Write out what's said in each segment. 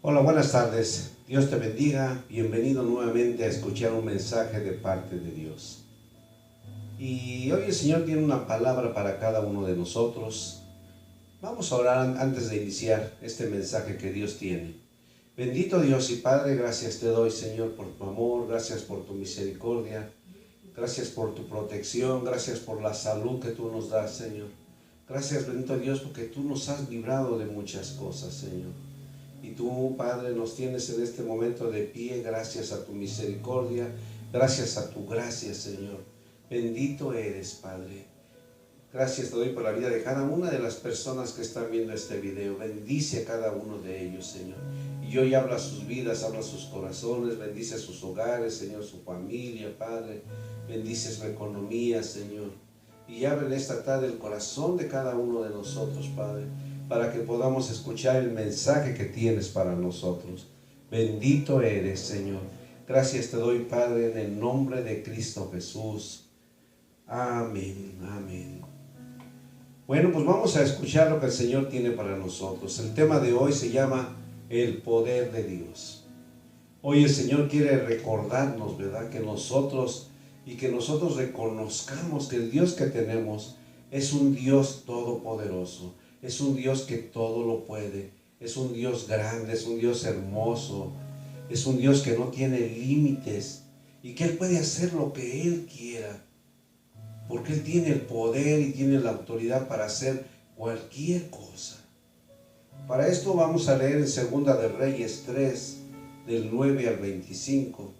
Hola, buenas tardes. Dios te bendiga. Bienvenido nuevamente a escuchar un mensaje de parte de Dios. Y hoy el Señor tiene una palabra para cada uno de nosotros. Vamos a orar antes de iniciar este mensaje que Dios tiene. Bendito Dios y Padre, gracias te doy, Señor, por tu amor, gracias por tu misericordia, gracias por tu protección, gracias por la salud que tú nos das, Señor. Gracias, bendito Dios, porque tú nos has librado de muchas cosas, Señor. Y tú, Padre, nos tienes en este momento de pie, gracias a tu misericordia, gracias a tu gracia, Señor. Bendito eres, Padre. Gracias te doy por la vida de cada una de las personas que están viendo este video. Bendice a cada uno de ellos, Señor. Y hoy habla sus vidas, habla sus corazones, bendice sus hogares, Señor, su familia, Padre. Bendice su economía, Señor. Y abre en esta tarde el corazón de cada uno de nosotros, Padre, para que podamos escuchar el mensaje que tienes para nosotros. Bendito eres, Señor. Gracias te doy, Padre, en el nombre de Cristo Jesús. Amén, amén. Bueno, pues vamos a escuchar lo que el Señor tiene para nosotros. El tema de hoy se llama el poder de Dios. Hoy el Señor quiere recordarnos, ¿verdad?, que nosotros reconozcamos que el Dios que tenemos es un Dios todopoderoso. Es un Dios que todo lo puede, es un Dios grande, es un Dios hermoso, es un Dios que no tiene límites y que Él puede hacer lo que Él quiera, porque Él tiene el poder y tiene la autoridad para hacer cualquier cosa. Para esto vamos a leer en Segunda de Reyes 3, del 9 al 25,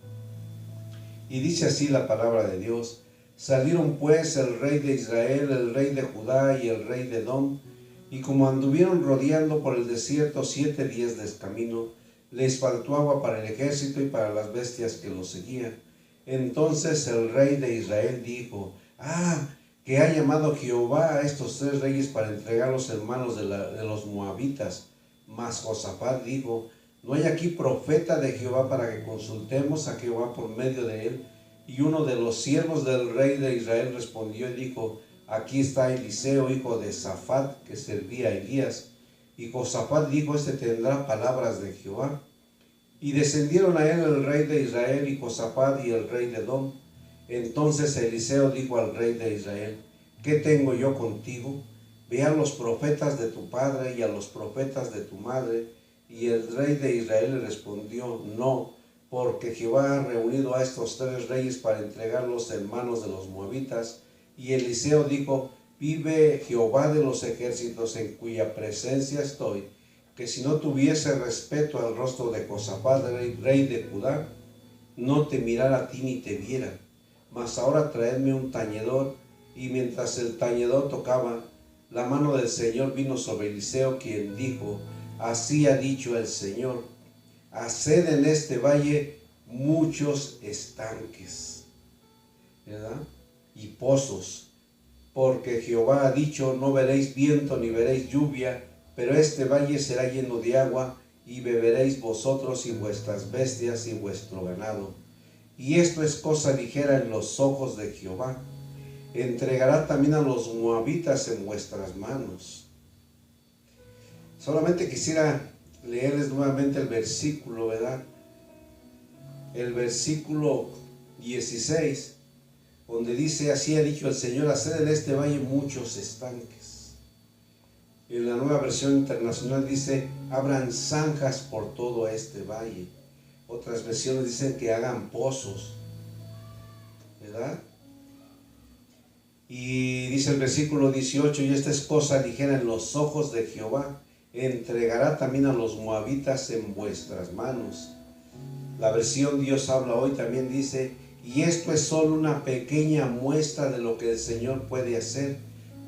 y dice así la palabra de Dios: Salieron pues el rey de Israel, el rey de Judá y el rey de Edom, y como anduvieron rodeando por el desierto 7 días de camino, les faltó agua para el ejército y para las bestias que los seguían. Entonces el rey de Israel dijo: que ha llamado Jehová a estos 3 reyes para entregarlos en manos de los moabitas. Mas Josafat dijo: ¿no hay aquí profeta de Jehová para que consultemos a Jehová por medio de él? Y uno de los siervos del rey de Israel respondió y dijo: Aquí está Eliseo, hijo de Safat, que servía a Elías. Y Josafat dijo: Este tendrá palabras de Jehová. Y descendieron a él el rey de Israel y Josafat y el rey de Edom. Entonces Eliseo dijo al rey de Israel: ¿qué tengo yo contigo? Ve a los profetas de tu padre y a los profetas de tu madre. Y el rey de Israel le respondió: no, porque Jehová ha reunido a estos 3 reyes para entregarlos en manos de los moabitas. Y Eliseo dijo: vive Jehová de los ejércitos, en cuya presencia estoy, que si no tuviese respeto al rostro de Josafat, rey de Judá, no te mirara a ti ni te viera. Mas ahora traedme un tañedor. Y mientras el tañedor tocaba, la mano del Señor vino sobre Eliseo, quien dijo: así ha dicho el Señor, haced en este valle muchos estanques, ¿verdad?, y pozos, porque Jehová ha dicho: no veréis viento ni veréis lluvia, pero este valle será lleno de agua, y beberéis vosotros y vuestras bestias y vuestro ganado. Y esto es cosa ligera en los ojos de Jehová. Entregará también a los moabitas en vuestras manos. Solamente quisiera leerles nuevamente el versículo, ¿verdad? El versículo 16, donde dice: así ha dicho el Señor, haced en este valle muchos estanques. En la Nueva Versión Internacional dice: abran zanjas por todo este valle. Otras versiones dicen que hagan pozos, ¿verdad? Y dice el versículo 18: y esta es cosa ligera en los ojos de Jehová, entregará también a los moabitas en vuestras manos. La versión Dios habla hoy también dice: y esto es solo una pequeña muestra de lo que el Señor puede hacer,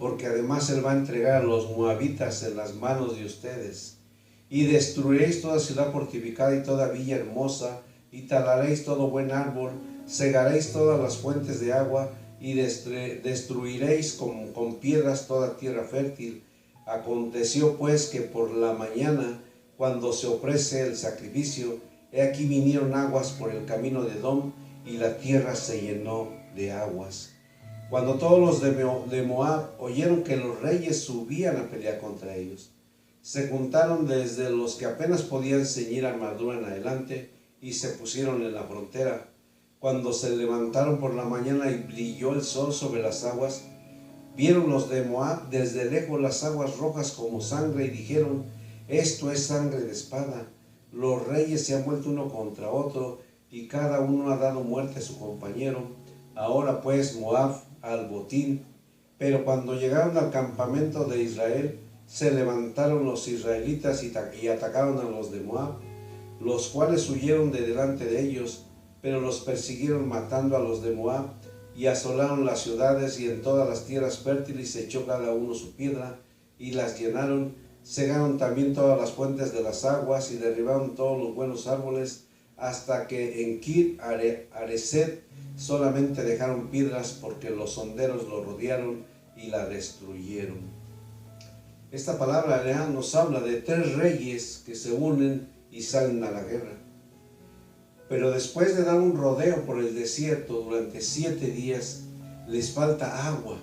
porque además Él va a entregar a los moabitas en las manos de ustedes. Y destruiréis toda ciudad fortificada y toda villa hermosa, y talaréis todo buen árbol, cegaréis todas las fuentes de agua, y destruiréis con piedras toda tierra fértil. Aconteció pues que por la mañana, cuando se ofrece el sacrificio, he aquí vinieron aguas por el camino de Edom, y la tierra se llenó de aguas. Cuando todos los de Moab oyeron que los reyes subían a pelear contra ellos, se juntaron desde los que apenas podían ceñir armadura en adelante y se pusieron en la frontera. Cuando se levantaron por la mañana y brilló el sol sobre las aguas, vieron los de Moab desde lejos las aguas rojas como sangre y dijeron: esto es sangre de espada. Los reyes se han vuelto uno contra otro y cada uno ha dado muerte a su compañero. Ahora pues Moab al botín. Pero cuando llegaron al campamento de Israel, se levantaron los israelitas y atacaron a los de Moab, los cuales huyeron de delante de ellos, pero los persiguieron matando a los de Moab, y asolaron las ciudades, y en todas las tierras fértiles echó cada uno su piedra, y las llenaron. Cegaron también todas las fuentes de las aguas, y derribaron todos los buenos árboles, hasta que en Kir Hareset solamente dejaron piedras, porque los honderos lo rodearon y la destruyeron. Esta palabra nos habla de 3 reyes que se unen y salen a la guerra. Pero después de dar un rodeo por el desierto durante 7 días, les falta agua,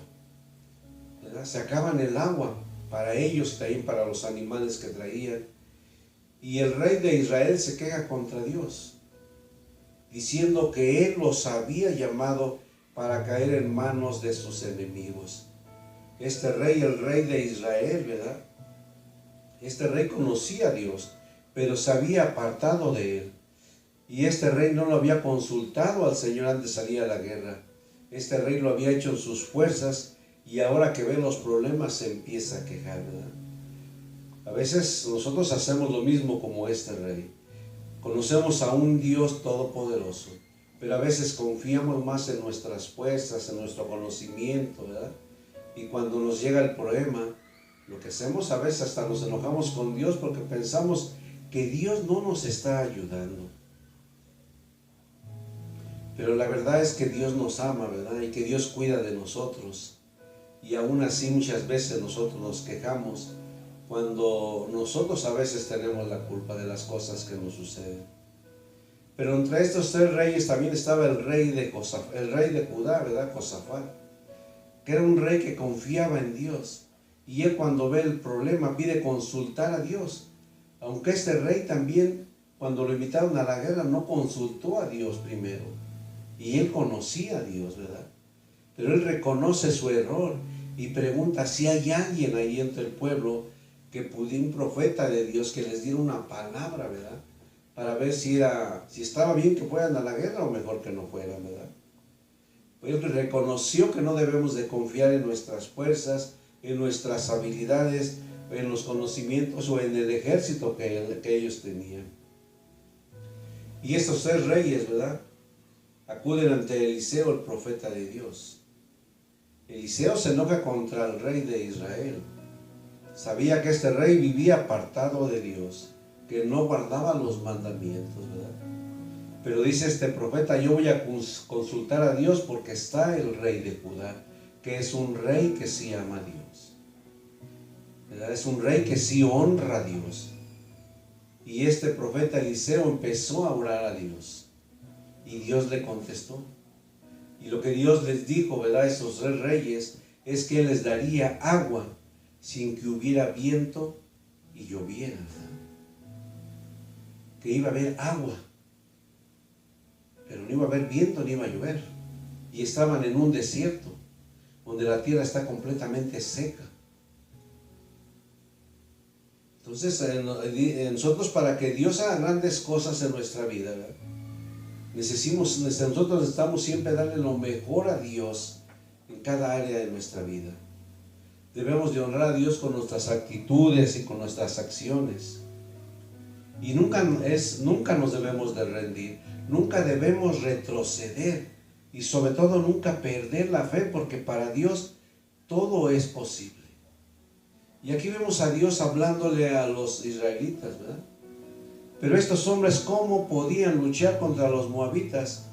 ¿verdad? Se acaban el agua para ellos, también para los animales que traían. Y el rey de Israel se queja contra Dios, diciendo que Él los había llamado para caer en manos de sus enemigos. Este rey, el rey de Israel, ¿verdad? Este rey conocía a Dios, pero se había apartado de Él. Y este rey no lo había consultado al Señor antes de salir a la guerra. Este rey lo había hecho en sus fuerzas, y ahora que ve los problemas se empieza a quejar, ¿verdad? A veces nosotros hacemos lo mismo como este rey. Conocemos a un Dios todopoderoso, pero a veces confiamos más en nuestras fuerzas, en nuestro conocimiento, ¿verdad? Y cuando nos llega el problema, lo que hacemos a veces hasta nos enojamos con Dios porque pensamos que Dios no nos está ayudando. Pero la verdad es que Dios nos ama, ¿verdad? Y que Dios cuida de nosotros. Y aún así muchas veces nosotros nos quejamos cuando nosotros a veces tenemos la culpa de las cosas que nos suceden. Pero entre estos 3 reyes también estaba el rey de Judá, ¿verdad? Josafat, que era un rey que confiaba en Dios. Y él, cuando ve el problema, pide consultar a Dios. Aunque este rey también, cuando lo invitaron a la guerra, no consultó a Dios primero. Y él conocía a Dios, ¿verdad? Pero él reconoce su error y pregunta si hay alguien ahí entre el pueblo que pudiera, un profeta de Dios, que les diera una palabra, ¿verdad? Para ver si estaba bien que fueran a la guerra o mejor que no fueran, ¿verdad? Él reconoció que no debemos de confiar en nuestras fuerzas, en nuestras habilidades, en los conocimientos o en el ejército que ellos tenían. Y estos 3 reyes, ¿verdad?, acuden ante Eliseo, el profeta de Dios. Eliseo se enoja contra el rey de Israel. Sabía que este rey vivía apartado de Dios, que no guardaba los mandamientos, ¿verdad? Pero dice este profeta: yo voy a consultar a Dios porque está el rey de Judá, que es un rey que sí ama a Dios, ¿verdad? Es un rey que sí honra a Dios. Y este profeta Eliseo empezó a orar a Dios. Y Dios le contestó. Y lo que Dios les dijo, ¿verdad?, a esos 3 reyes, es que Él les daría agua sin que hubiera viento y lloviera, ¿verdad? Que iba a haber agua, pero no iba a haber viento ni iba a llover. Y estaban en un desierto, donde la tierra está completamente seca. Entonces, nosotros, para que Dios haga grandes cosas en nuestra vida, ¿verdad?, nosotros necesitamos siempre darle lo mejor a Dios en cada área de nuestra vida. Debemos de honrar a Dios con nuestras actitudes y con nuestras acciones. Y nunca nos debemos de rendir, nunca debemos retroceder y sobre todo nunca perder la fe, porque para Dios todo es posible. Y aquí vemos a Dios hablándole a los israelitas, ¿verdad? Pero estos hombres, ¿cómo podían luchar contra los moabitas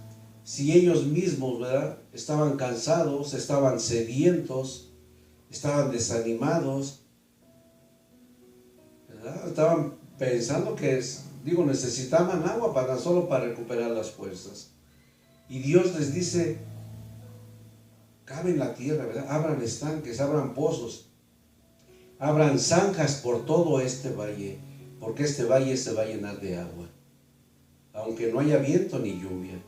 si ellos mismos, ¿verdad?, estaban cansados, estaban sedientos, estaban desanimados, ¿verdad? Estaban pensando que, necesitaban agua solo para recuperar las fuerzas. Y Dios les dice: caven la tierra, ¿verdad?, abran estanques, abran pozos, abran zanjas por todo este valle, porque este valle se va a llenar de agua, aunque no haya viento ni lluvia.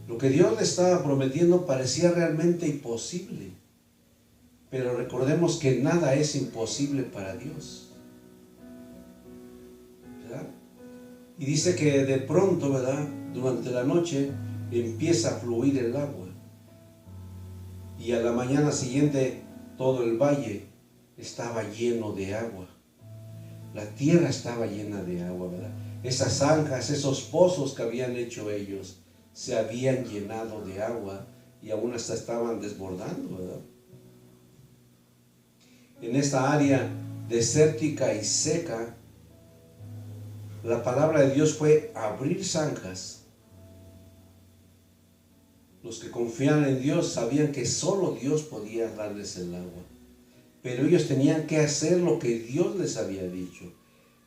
Lo que Dios le estaba prometiendo parecía realmente imposible, pero recordemos que nada es imposible para Dios, ¿verdad? Y dice que de pronto, ¿verdad?, durante la noche empieza a fluir el agua, y a la mañana siguiente todo el valle estaba lleno de agua. La tierra estaba llena de agua, ¿verdad? Esas zanjas, esos pozos que habían hecho ellos, se habían llenado de agua y aún hasta estaban desbordando, ¿verdad? En esta área desértica y seca, la palabra de Dios fue abrir zanjas. Los que confiaban en Dios sabían que solo Dios podía darles el agua, pero ellos tenían que hacer lo que Dios les había dicho.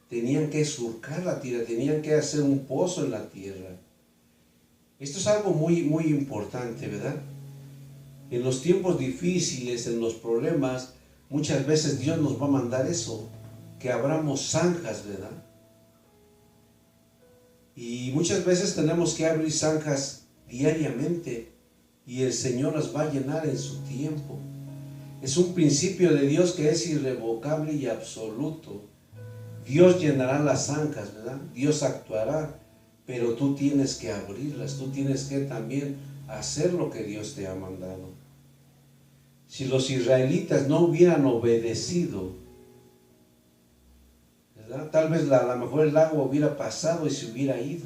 Tenían que surcar la tierra, tenían que hacer un pozo en la tierra. Esto es algo muy, muy importante, ¿verdad? En los tiempos difíciles, en los problemas, muchas veces Dios nos va a mandar eso, que abramos zanjas, ¿verdad? Y muchas veces tenemos que abrir zanjas diariamente y el Señor las va a llenar en su tiempo. Es un principio de Dios que es irrevocable y absoluto. Dios llenará las zanjas, ¿verdad? Dios actuará, pero tú tienes que abrirlas, tú tienes que también hacer lo que Dios te ha mandado. Si los israelitas no hubieran obedecido, ¿verdad?, tal vez a lo mejor el agua hubiera pasado y se hubiera ido.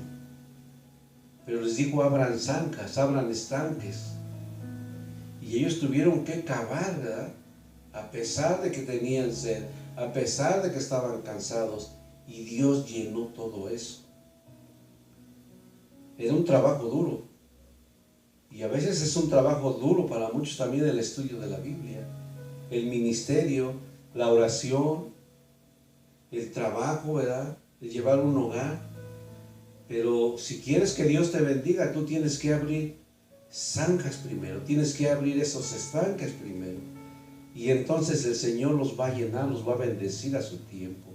Pero les dijo, abran zanjas, abran estanques. Y ellos tuvieron que cavar, ¿verdad?, a pesar de que tenían sed, a pesar de que estaban cansados, y Dios llenó todo eso. Era un trabajo duro, y a veces es un trabajo duro para muchos también el estudio de la Biblia, el ministerio, la oración, el trabajo, ¿verdad?, el llevar un hogar. Pero si quieres que Dios te bendiga, tú tienes que abrir zanjas primero, tienes que abrir esos estanques primero, y entonces el Señor los va a llenar, los va a bendecir a su tiempo.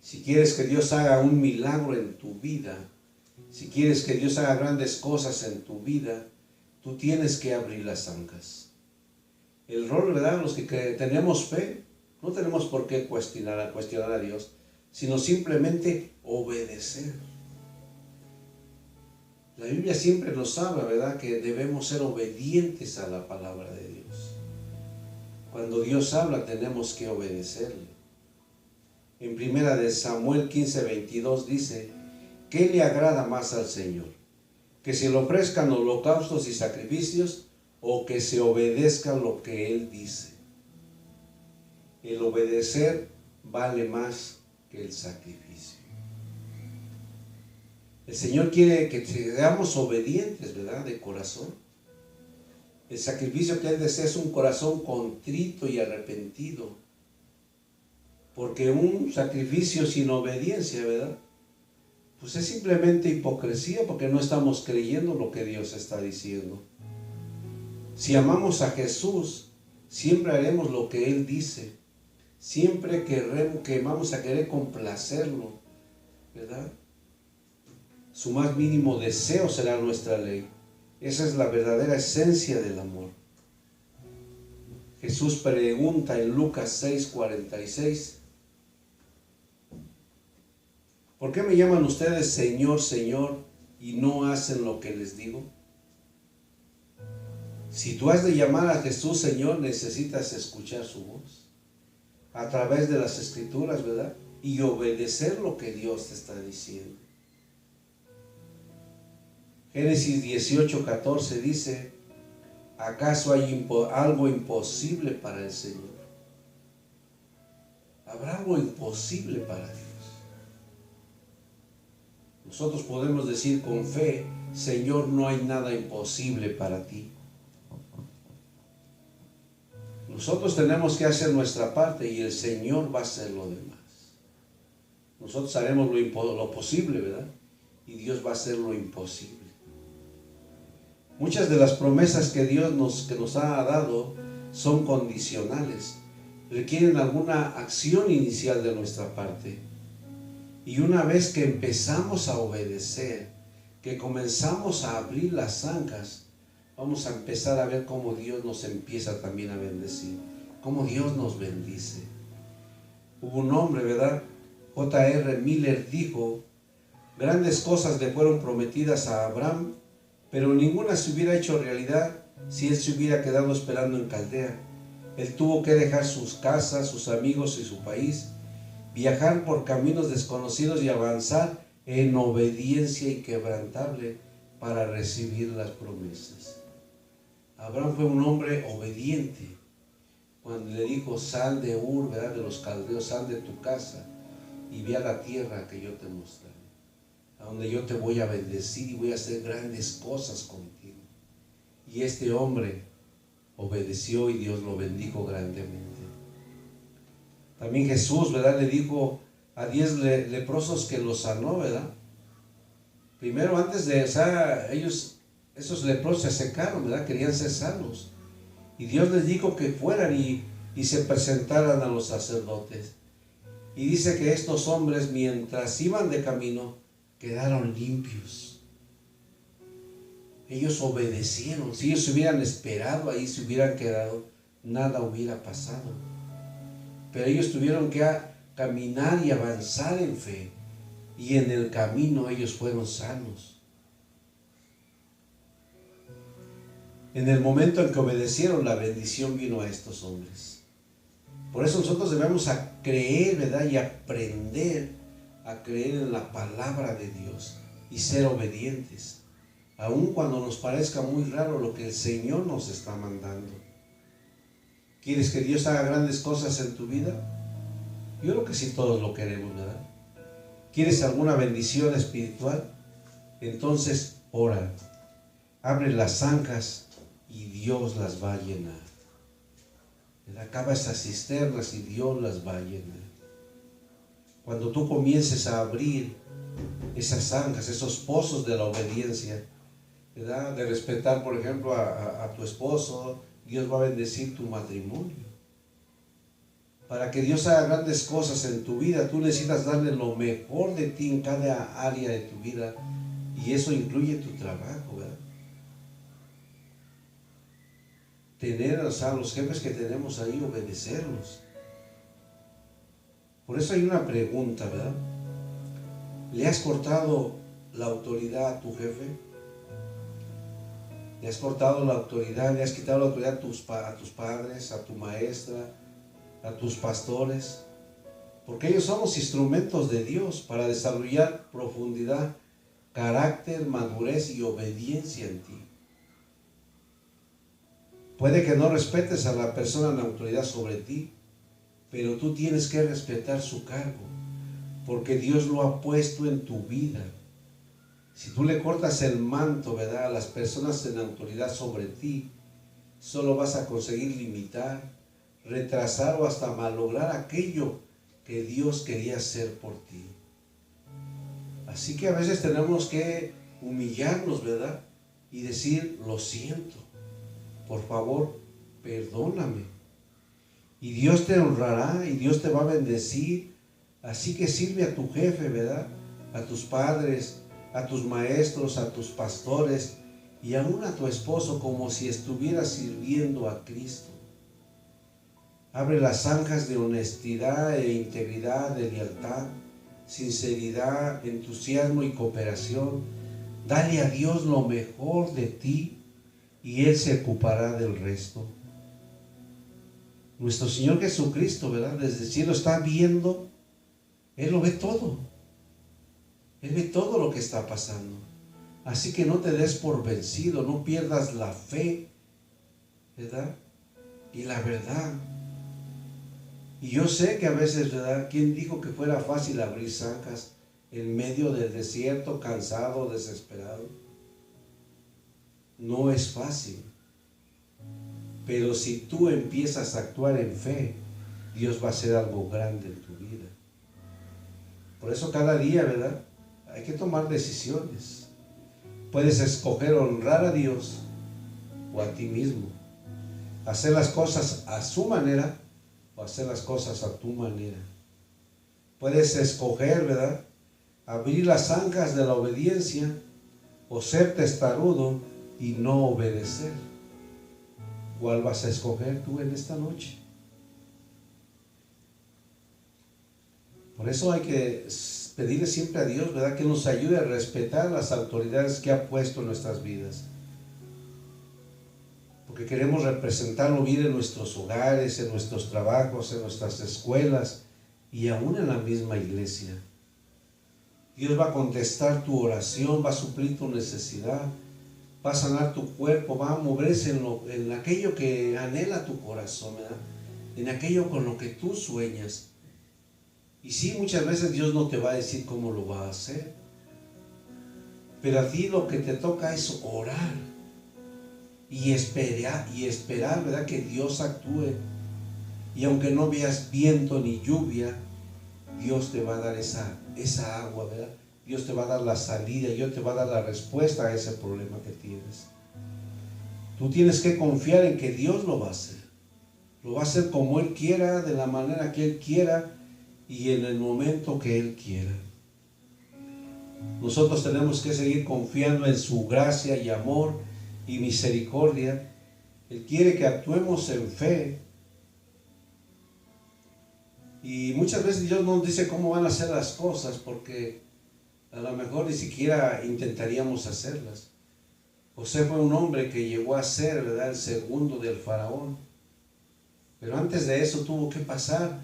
Si quieres que Dios haga un milagro en tu vida, si quieres que Dios haga grandes cosas en tu vida, tú tienes que abrir las zanjas. El rol, ¿verdad?, los que tenemos fe, no tenemos por qué cuestionar a Dios, sino simplemente obedecer. La Biblia siempre nos habla, ¿verdad?, que debemos ser obedientes a la palabra de Dios. Cuando Dios habla, tenemos que obedecerle. En 1 Samuel 15:22 dice, ¿qué le agrada más al Señor? ¿Que se le ofrezcan holocaustos y sacrificios o que se obedezca lo que Él dice? El obedecer vale más que el sacrificio. El Señor quiere que seamos obedientes, ¿verdad?, de corazón. El sacrificio que Él desea es un corazón contrito y arrepentido. Porque un sacrificio sin obediencia, ¿verdad?, pues es simplemente hipocresía, porque no estamos creyendo lo que Dios está diciendo. Si amamos a Jesús, siempre haremos lo que Él dice. Siempre que vamos a querer complacerlo, ¿verdad? Su más mínimo deseo será nuestra ley. Esa es la verdadera esencia del amor. Jesús pregunta en Lucas 6:46, ¿por qué me llaman ustedes Señor, Señor, y no hacen lo que les digo? Si tú has de llamar a Jesús Señor, necesitas escuchar su voz a través de las Escrituras, ¿verdad?, y obedecer lo que Dios te está diciendo. Génesis 18:14 dice, ¿acaso hay algo imposible para el Señor? ¿Habrá algo imposible para Dios? Nosotros podemos decir con fe, Señor, no hay nada imposible para ti. Nosotros tenemos que hacer nuestra parte y el Señor va a hacer lo demás. Nosotros haremos lo posible, ¿verdad? Y Dios va a hacer lo imposible. Muchas de las promesas que Dios nos ha dado son condicionales, requieren alguna acción inicial de nuestra parte. Y una vez que empezamos a obedecer, que comenzamos a abrir las zancas, vamos a empezar a ver cómo Dios nos empieza también a bendecir, cómo Dios nos bendice. Hubo un hombre, ¿verdad? J.R. Miller dijo: grandes cosas le fueron prometidas a Abraham, pero ninguna se hubiera hecho realidad si él se hubiera quedado esperando en Caldea. Él tuvo que dejar sus casas, sus amigos y su país, viajar por caminos desconocidos y avanzar en obediencia inquebrantable para recibir las promesas. Abraham fue un hombre obediente. Cuando le dijo: sal de Ur, ¿verdad?, de los caldeos, sal de tu casa y ve a la tierra que yo te mostraré, a donde yo te voy a bendecir y voy a hacer grandes cosas contigo. Y este hombre obedeció y Dios lo bendijo grandemente. También Jesús, ¿verdad?, le dijo a 10 leprosos que los sanó, ¿verdad? Primero, antes de, esos leprosos se secaron, ¿verdad? Querían ser sanos. Y Dios les dijo que fueran y se presentaran a los sacerdotes. Y dice que estos hombres, mientras iban de camino, quedaron limpios. Ellos obedecieron. Si ellos se hubieran esperado ahí, se hubieran quedado, nada hubiera pasado. Pero ellos tuvieron que caminar y avanzar en fe. Y en el camino ellos fueron sanos. En el momento en que obedecieron, la bendición vino a estos hombres. Por eso nosotros debemos a creer, ¿verdad?, y aprender a creer en la palabra de Dios y ser obedientes, aun cuando nos parezca muy raro lo que el Señor nos está mandando. ¿Quieres que Dios haga grandes cosas en tu vida? Yo creo que sí, todos lo queremos, ¿verdad? ¿Quieres alguna bendición espiritual? Entonces ora, abre las zancas y Dios las va a llenar. Acaba esas cisternas y Dios las va a llenar. Cuando tú comiences a abrir esas zancas, esos pozos de la obediencia, ¿verdad?, de respetar, por ejemplo, a tu esposo, Dios va a bendecir tu matrimonio. Para que Dios haga grandes cosas en tu vida, tú necesitas darle lo mejor de ti en cada área de tu vida, y eso incluye tu trabajo, ¿verdad? Tener, o sea, los jefes que tenemos ahí, obedecerlos. Por eso hay una pregunta, ¿verdad? ¿Le has cortado la autoridad a tu jefe? ¿Le has cortado la autoridad? ¿Le has quitado la autoridad a tus padres, a tu maestra, a tus pastores? Porque ellos son los instrumentos de Dios para desarrollar profundidad, carácter, madurez y obediencia en ti. Puede que no respetes a la persona en autoridad sobre ti, pero tú tienes que respetar su cargo, porque Dios lo ha puesto en tu vida. Si tú le cortas el manto, ¿verdad?, a las personas en autoridad sobre ti, solo vas a conseguir limitar, retrasar o hasta malograr aquello que Dios quería hacer por ti. Así que a veces tenemos que humillarnos, ¿verdad?, y decir: lo siento, por favor, perdóname. Y Dios te honrará y Dios te va a bendecir. Así que sirve a tu jefe, ¿verdad?, a tus padres, a tus maestros, a tus pastores y aún a tu esposo, como si estuvieras sirviendo a Cristo. Abre las zanjas de honestidad e integridad, de lealtad, sinceridad, entusiasmo y cooperación. Dale a Dios lo mejor de ti y Él se ocupará del resto. Nuestro Señor Jesucristo, ¿verdad?, desde el cielo está viendo. Él lo ve todo. Él ve todo lo que está pasando. Así que no te des por vencido, no pierdas la fe, ¿verdad?, y la verdad. Y yo sé que a veces, ¿verdad?, ¿quién dijo que fuera fácil abrir zancas en medio del desierto, cansado, desesperado? No es fácil. Pero si tú empiezas a actuar en fe, Dios va a hacer algo grande en tu vida. Por eso cada día, ¿verdad?, hay que tomar decisiones. Puedes escoger honrar a Dios o a ti mismo. hacer las cosas a su manera o hacer las cosas a tu manera. Puedes escoger, ¿verdad? Abrir las ancas de la obediencia o ser testarudo y no obedecer. ¿Cuál vas a escoger tú en esta noche? Por eso hay que pedirle siempre a Dios, ¿verdad?, que nos ayude a respetar las autoridades que ha puesto en nuestras vidas. Porque queremos representarlo bien en nuestros hogares, en nuestros trabajos, en nuestras escuelas y aún en la misma iglesia. Dios va a contestar tu oración, va a suplir tu necesidad, va a sanar tu cuerpo, va a moverse en aquello que anhela tu corazón, ¿verdad?, en aquello con lo que tú sueñas. Y sí, muchas veces Dios no te va a decir cómo lo va a hacer, pero a ti lo que te toca es orar y esperar, ¿verdad?, que Dios actúe. Y aunque no veas viento ni lluvia, Dios te va a dar esa agua, ¿verdad? Dios te va a dar la salida, Dios te va a dar la respuesta a ese problema que tienes. Tú tienes que confiar en que Dios lo va a hacer. Lo va a hacer como Él quiera, de la manera que Él quiera y en el momento que Él quiera. Nosotros tenemos que seguir confiando en su gracia y amor y misericordia. Él quiere que actuemos en fe. Y muchas veces Dios nos dice cómo van a ser las cosas, porque a lo mejor ni siquiera intentaríamos hacerlas. José fue un hombre que llegó a ser, ¿verdad?, el segundo del faraón. Pero antes de eso tuvo que pasar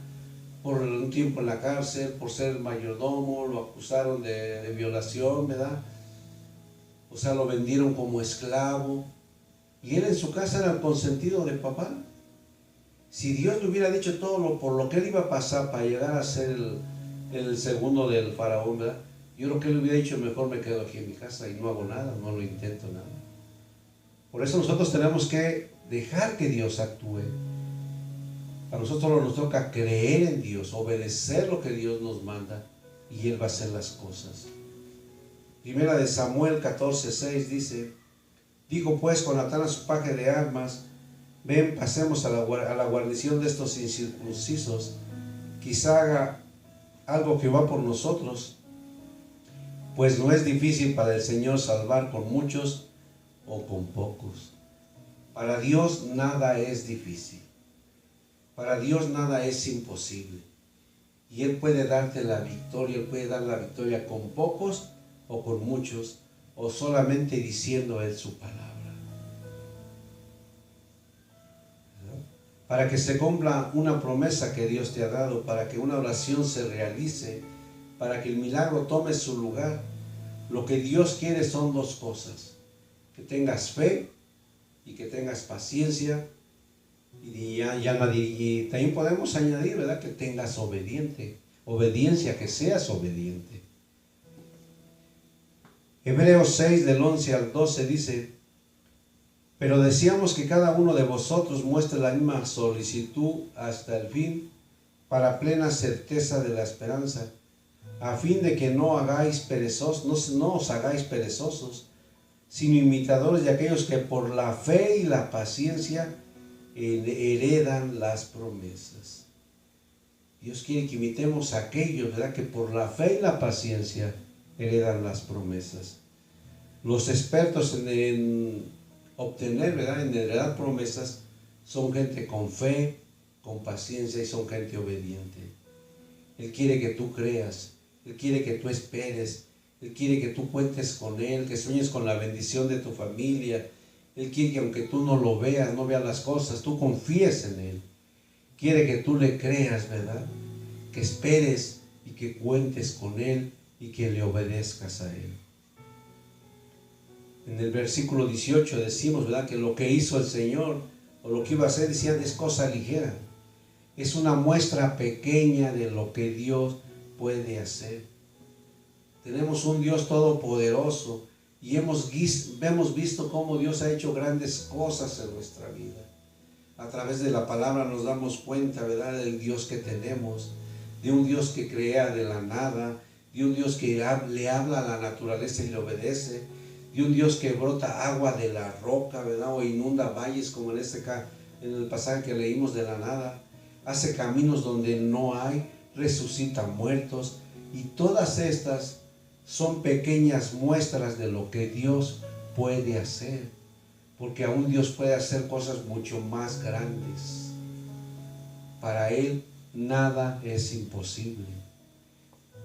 por un tiempo en la cárcel, por ser mayordomo, lo acusaron de violación, ¿verdad? O sea, lo vendieron como esclavo. Y él en su casa era el consentido de papá. Si Dios le hubiera dicho todo por lo que él iba a pasar para llegar a ser el segundo del faraón, ¿verdad?, yo creo que él hubiera dicho, mejor me quedo aquí en mi casa y no hago nada, no lo intento nada. Por eso nosotros tenemos que dejar que Dios actúe. A nosotros nos toca creer en Dios, obedecer lo que Dios nos manda y Él va a hacer las cosas. Primera de Samuel 14:6 dice: dijo pues Jonatán a su paje de armas: ven, pasemos a la guarnición de estos incircuncisos, quizá haga algo Jehová por nosotros, pues no es difícil para el Señor salvar con muchos o con pocos. Para Dios nada es difícil. Para Dios nada es imposible. Y Él puede darte la victoria, Él puede dar la victoria con pocos o con muchos, o solamente diciendo Él su palabra. Para que se cumpla una promesa que Dios te ha dado, para que una oración se realice, para que el milagro tome su lugar, lo que Dios quiere son dos cosas: que tengas fe y que tengas paciencia. Y también podemos añadir, ¿verdad?, que tengas obediencia, que seas obediente. Hebreos 6 del 11 al 12 dice: pero deseamos que cada uno de vosotros muestre la misma solicitud hasta el fin, para plena certeza de la esperanza, a fin de que no os hagáis perezosos, sino imitadores de aquellos que por la fe y la paciencia heredan las promesas. Dios quiere que imitemos a aquellos, ¿verdad?, que por la fe y la paciencia heredan las promesas. Los expertos en obtener, ¿verdad?, en heredar promesas, son gente con fe, con paciencia y son gente obediente. Él quiere que tú creas, Él quiere que tú esperes, Él quiere que tú cuentes con Él, que sueñes con la bendición de tu familia. Él quiere que aunque tú no lo veas, no veas las cosas, tú confíes en Él. Quiere que tú le creas, ¿verdad?, que esperes y que cuentes con Él y que le obedezcas a Él. En el versículo 18 decimos, ¿verdad?, que lo que hizo el Señor o lo que iba a hacer, decían, es cosa ligera. Es una muestra pequeña de lo que Dios puede hacer. Tenemos un Dios todopoderoso y hemos visto cómo Dios ha hecho grandes cosas en nuestra vida. A través de la palabra nos damos cuenta, ¿verdad?, del Dios que tenemos, de un Dios que crea de la nada, de un Dios que le habla a la naturaleza y le obedece, de un Dios que brota agua de la roca, ¿verdad?, o inunda valles, como en este en el pasaje que leímos de la nada, hace caminos donde no hay, resucita muertos, y todas estas son pequeñas muestras de lo que Dios puede hacer, porque aún Dios puede hacer cosas mucho más grandes. Para Él nada es imposible.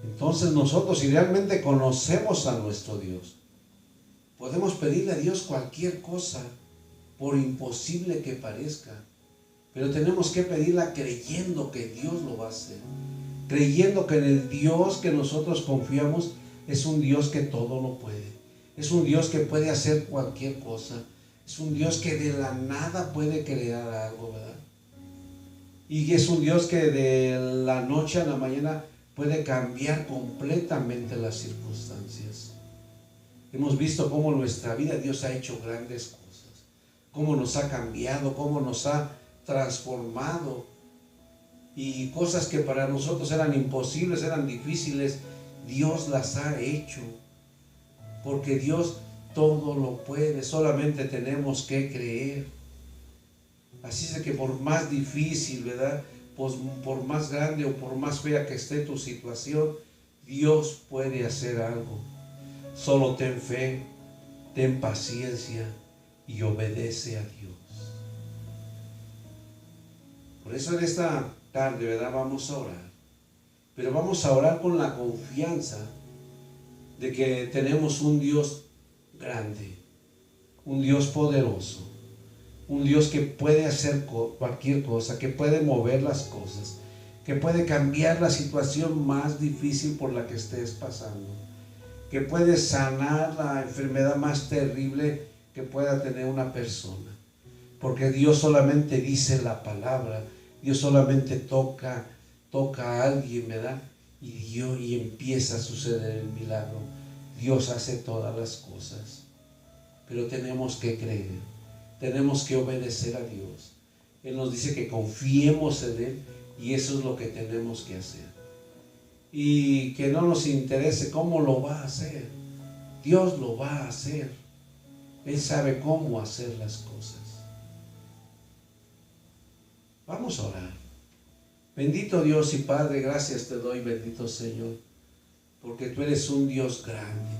Entonces nosotros, si realmente conocemos a nuestro Dios, podemos pedirle a Dios cualquier cosa, por imposible que parezca, pero tenemos que pedirla creyendo que Dios lo va a hacer, creyendo que en el Dios que nosotros confiamos es un Dios que todo lo puede, es un Dios que puede hacer cualquier cosa, es un Dios que de la nada puede crear algo, ¿verdad? Y es un Dios que de la noche a la mañana puede cambiar completamente las circunstancias. Hemos visto cómo en nuestra vida Dios ha hecho grandes cosas, cómo nos ha cambiado, cómo nos ha transformado, y cosas que para nosotros eran imposibles, eran difíciles, Dios las ha hecho, porque Dios todo lo puede, solamente tenemos que creer. Así es que por más difícil, ¿verdad?, pues por más grande o por más fea que esté tu situación, Dios puede hacer algo. Solo ten fe, ten paciencia y obedece a Dios. Por eso en esta tarde, ¿verdad?, vamos a orar. Pero vamos a orar con la confianza de que tenemos un Dios grande, un Dios poderoso, un Dios que puede hacer cualquier cosa, que puede mover las cosas, que puede cambiar la situación más difícil por la que estés pasando, que puede sanar la enfermedad más terrible que pueda tener una persona. Porque Dios solamente dice la palabra, Dios solamente toca a alguien, ¿verdad? Y empieza a suceder el milagro. Dios hace todas las cosas, pero tenemos que creer. Tenemos que obedecer a Dios. Él nos dice que confiemos en Él, y eso es lo que tenemos que hacer. Y que no nos interese cómo lo va a hacer. Dios lo va a hacer. Él sabe cómo hacer las cosas. Vamos a orar. Bendito Dios y Padre, gracias te doy, bendito Señor, porque tú eres un Dios grande,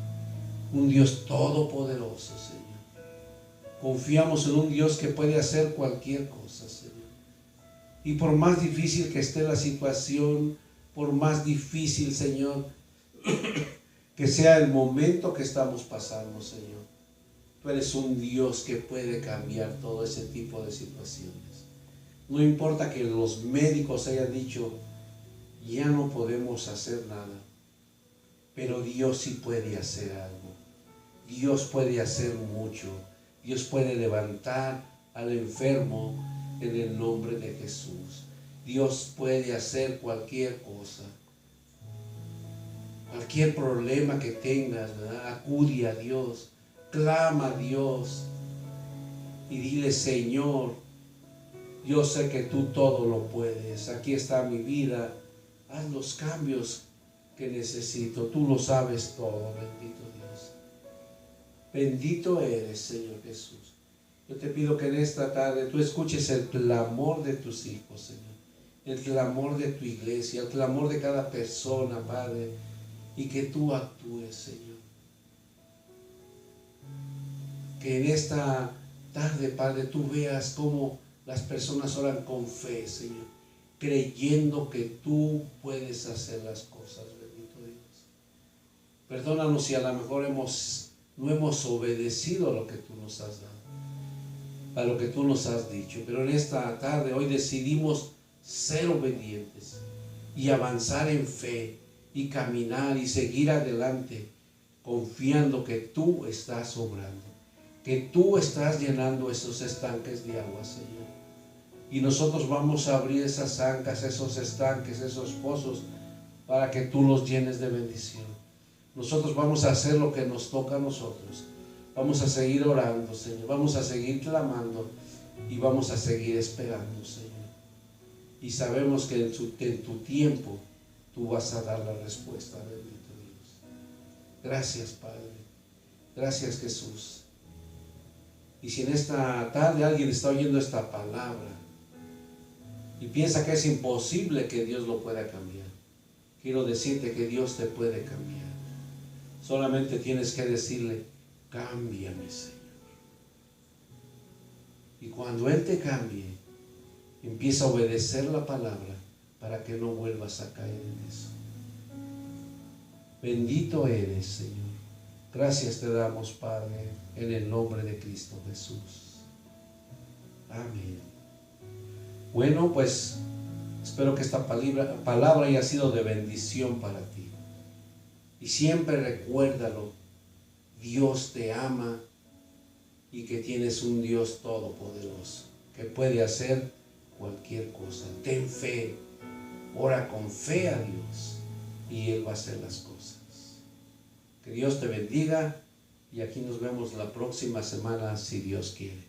un Dios todopoderoso, Señor. Confiamos en un Dios que puede hacer cualquier cosa, Señor. Y por más difícil que esté la situación, por más difícil, Señor, que sea el momento que estamos pasando, Señor, tú eres un Dios que puede cambiar todo ese tipo de situaciones. No importa que los médicos hayan dicho, ya no podemos hacer nada, pero Dios sí puede hacer algo. Dios puede hacer mucho. Dios puede levantar al enfermo en el nombre de Jesús. Dios puede hacer cualquier cosa. Cualquier problema que tengas, ¿verdad?, acude a Dios, clama a Dios y dile: Señor, yo sé que tú todo lo puedes. Aquí está mi vida. Haz los cambios que necesito. Tú lo sabes todo, bendito Dios. Bendito eres, Señor Jesús. Yo te pido que en esta tarde tú escuches el clamor de tus hijos, Señor. El clamor de tu iglesia, el clamor de cada persona, Padre. Y que tú actúes, Señor. Que en esta tarde, Padre, tú veas cómo las personas oran con fe, Señor, creyendo que tú puedes hacer las cosas, bendito Dios. Perdónanos si a lo mejor no hemos obedecido a lo que tú nos has dado, a lo que tú nos has dicho, pero en esta tarde, hoy decidimos ser obedientes y avanzar en fe y caminar y seguir adelante, confiando que tú estás obrando, que tú estás llenando esos estanques de agua, Señor. Y nosotros vamos a abrir esas ancas, esos estanques, esos pozos, para que tú los llenes de bendición. Nosotros vamos a hacer lo que nos toca a nosotros. Vamos a seguir orando, Señor. Vamos a seguir clamando y vamos a seguir esperando, Señor. Y sabemos que en tu tiempo tú vas a dar la respuesta, bendito Dios. Gracias, Padre. Gracias, Jesús. Y si en esta tarde alguien está oyendo esta palabra y piensa que es imposible que Dios lo pueda cambiar, quiero decirte que Dios te puede cambiar. Solamente tienes que decirle: cámbiame, Señor. Y cuando Él te cambie, empieza a obedecer la palabra para que no vuelvas a caer en eso. Bendito eres, Señor. Gracias te damos, Padre, en el nombre de Cristo Jesús. Amén. Bueno, pues espero que esta palabra haya sido de bendición para ti. Y siempre recuérdalo: Dios te ama y que tienes un Dios todopoderoso que puede hacer cualquier cosa. Ten fe, ora con fe a Dios y Él va a hacer las cosas. Que Dios te bendiga y aquí nos vemos la próxima semana si Dios quiere.